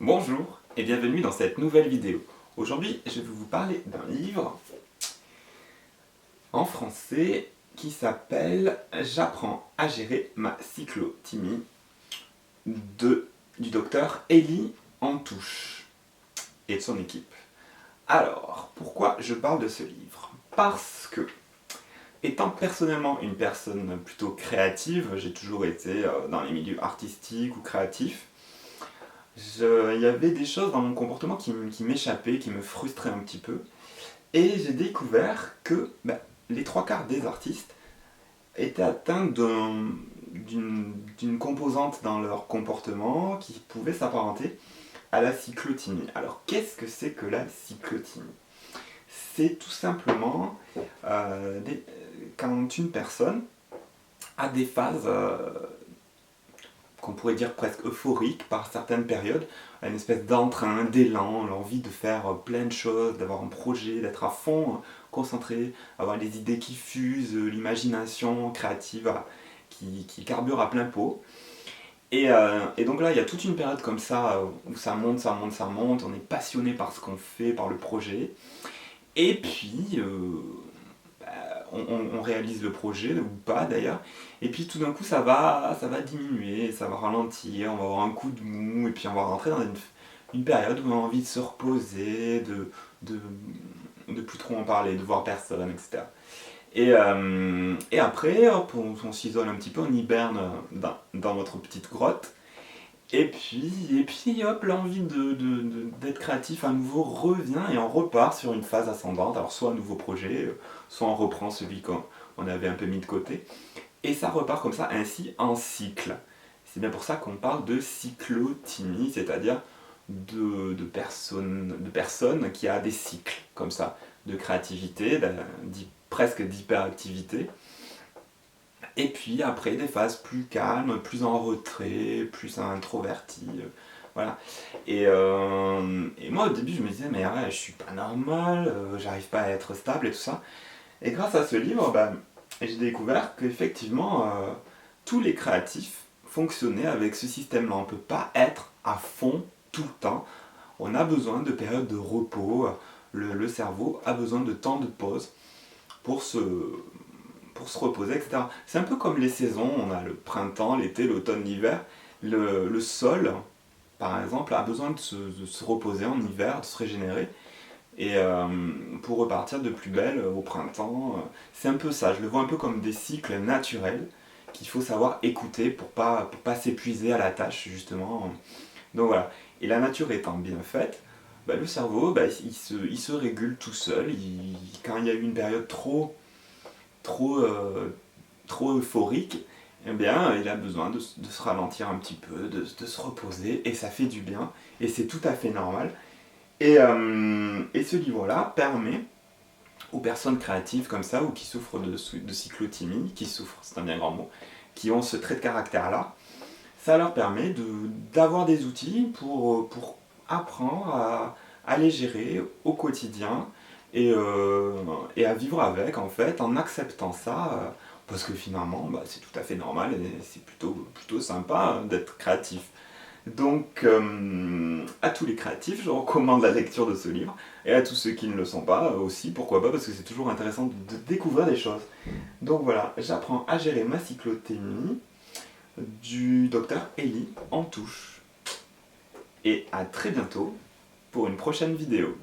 Bonjour et bienvenue dans cette nouvelle vidéo. Aujourd'hui, je vais vous parler d'un livre en français qui s'appelle « J'apprends à gérer ma cyclothymie » du docteur Elie Antouche et de son équipe. Alors, pourquoi je parle de ce livre? Parce que, étant personnellement une personne plutôt créative, j'ai toujours été dans les milieux artistiques ou créatifs, il y avait des choses dans mon comportement qui m'échappaient, qui me frustraient un petit peu. Et j'ai découvert que les trois quarts des artistes étaient atteints d'une composante dans leur comportement qui pouvait s'apparenter à la cyclothymie. Alors qu'est-ce que c'est que la cyclothymie? C'est tout simplement quand une personne a des phases qu'on pourrait dire presque euphoriques par certaines périodes, une espèce d'entrain, d'élan, l'envie de faire plein de choses, d'avoir un projet, d'être à fond concentré, avoir des idées qui fusent, l'imagination créative qui carbure à plein pot. Et donc là, il y a toute une période comme ça où ça monte, ça monte, ça monte, on est passionné par ce qu'on fait, par le projet. Et puis, on réalise le projet, ou pas d'ailleurs, et puis tout d'un coup ça va diminuer, ça va ralentir, on va avoir un coup de mou, et puis on va rentrer dans une période où on a envie de se reposer, de plus trop en parler, de voir personne, etc. Et après, hop, on s'isole un petit peu, on hiberne dans notre petite grotte, et puis hop, l'envie d'être créatif à nouveau revient et on repart sur une phase ascendante. Alors soit un nouveau projet, soit on reprend celui qu'on avait un peu mis de côté. Et ça repart comme ça, ainsi en cycle. C'est bien pour ça qu'on parle de cyclothymie, c'est-à-dire de personnes qui a des cycles comme ça, de créativité, presque d'hyperactivité. Et puis après des phases plus calmes, plus en retrait, plus introverties, voilà. Et moi au début je me disais mais ouais, je suis pas normal, j'arrive pas à être stable et tout ça. Et grâce à ce livre, j'ai découvert qu'effectivement tous les créatifs fonctionnaient avec ce système-là. On ne peut pas être à fond tout le temps. On a besoin de périodes de repos, le cerveau a besoin de temps de pause pour se reposer, etc. C'est un peu comme les saisons, on a le printemps, l'été, l'automne, l'hiver. Le sol, par exemple, a besoin de se reposer en hiver, de se régénérer, et pour repartir de plus belle au printemps. C'est un peu ça, je le vois un peu comme des cycles naturels qu'il faut savoir écouter pour pas s'épuiser à la tâche, justement. Donc voilà, et la nature étant bien faite, le cerveau, il se régule tout seul. Quand il y a eu une période trop, trop euphorique, eh bien, il a besoin de se ralentir un petit peu, de se reposer, et ça fait du bien, et c'est tout à fait normal. Et ce livre-là permet aux personnes créatives comme ça, ou qui souffrent de cyclothymie, qui souffrent, c'est un bien grand mot, qui ont ce trait de caractère-là, ça leur permet d'avoir des outils pour apprendre à les gérer au quotidien, et à vivre avec, en fait, en acceptant ça, parce que finalement, c'est tout à fait normal, et c'est plutôt sympa d'être créatif. Donc, à tous les créatifs, je recommande la lecture de ce livre, et à tous ceux qui ne le sont pas aussi, pourquoi pas, parce que c'est toujours intéressant de découvrir des choses. Donc voilà, j'apprends à gérer ma cyclothymie du docteur Elie Antouche. Et à très bientôt pour une prochaine vidéo.